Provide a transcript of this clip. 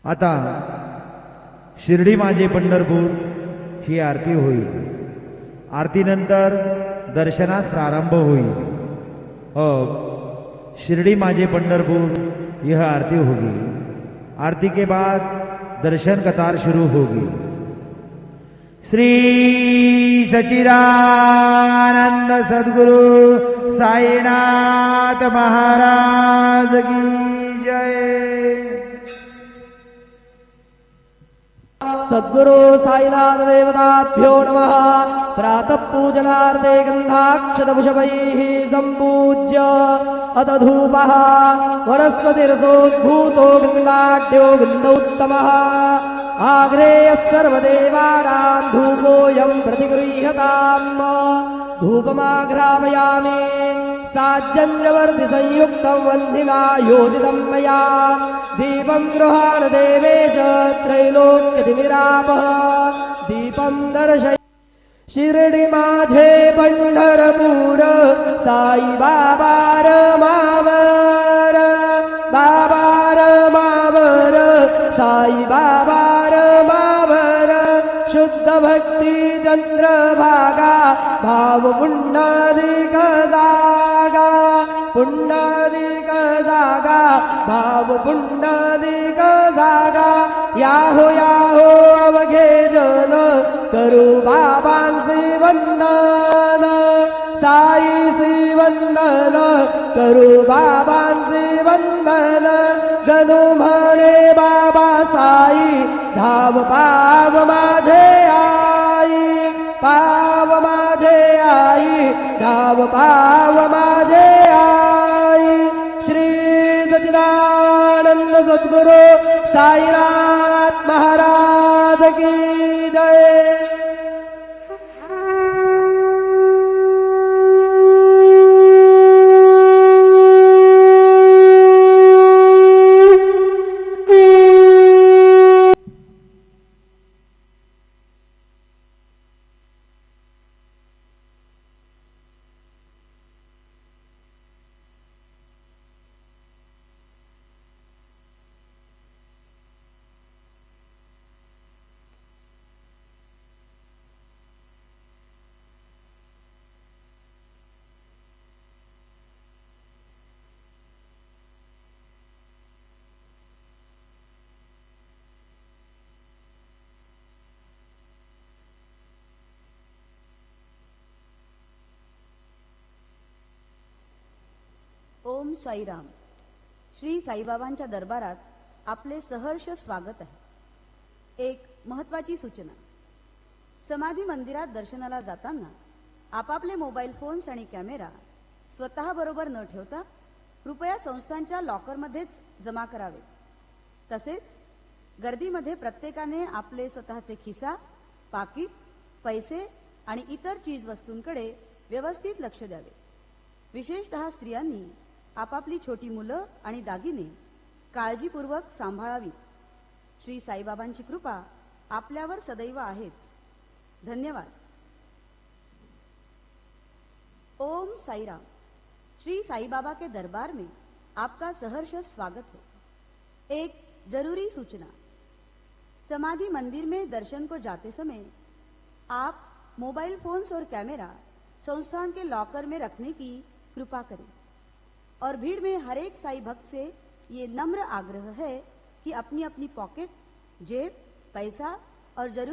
आता शिर्डी माझे पंढरपूर ही आरती होईल। आरतीनंतर दर्शनास प्रारंभ होईल। अब शिर्डी माझे पंढरपुर यह आरती होगी। आरती के बाद दर्शन कतार शुरू होगी। श्री सच्चिदानंद सद्गुरु साईनाथ महाराज की जय। सद्गुरु साईनाथ देवताभ्यो नमः। प्रातः पूजनार्थे गन्धाक्षतपुष्पैः सम्पूज्य अथ धूपः वनस्पतिरसोद्भूतो गन्धाढ्यो गन्धोत्तमः। आग्रेयः सर्वदेवानां धूपोऽयं प्रतिगृह्यताम्। धूपमाघ्रापयामि साज्जन्यवर्तिसंयुक्तं वह्निना योजितं मया। दीपं गृहाण देवेश त्रैलोक्यतिमिरापः। दीपं दर्शय शिर्डी माझे पंढरपूर साई बाबा रमावर। बाबा रमावर साई बाबा रमावर। शुद्ध भक्ती चंद्रभागा भाव पुंडलिक जागा। पुंडलिक जागा भाव पुंडलिक जागा। याहो याहो अवघे जन करू बाबांचे वंदन। साईचे वंदन करू बाबांचे वंदन। गणू म्हणे बाबा साई धाव पाव माझे आई। पाव माझे आई धाव पाव माझे आई। श्री सच्चिदानंद सद्गुरु साईनाथ महाराज की जय। ओम साईराम। श्री साईबाबांच्या दरबारात आपले सहर्ष स्वागत आहे। एक महत्वाची सूचना, समाधी मंदिरात दर्शनाला जाताना आपापले मोबाईल फोन्स आणि कॅमेरा स्वतः बरोबर न ठेवता कृपया संस्थांच्या लॉकरमध्येच जमा करावे। तसेच गर्दीमध्ये प्रत्येकाने आपले स्वतःचे खिसा, पाकिट, पैसे आणि इतर चीज वस्तूंकडे व्यवस्थित लक्ष द्यावे। विशेषतः स्त्रियांनी आपापली छोटी मुलं आणि दागिने काळजीपूर्वक सांभाळावी। श्री साईबाबांची कृपा आपल्यावर सदैव आहेच। धन्यवाद। ओम साईराम। श्री साईबाबा के दरबार में आपका सहर्ष स्वागत है। एक जरूरी सूचना, समाधि मंदिर में दर्शन को जाते समय आप मोबाइल फोन्स और कैमरा संस्थान के लॉकर में रखने की कृपा करें और भीड़ में हर एक साई भक्त से ये नम्र आग्रह है कि अपनी अपनी पॉकेट, जेब, पैसा और जरूर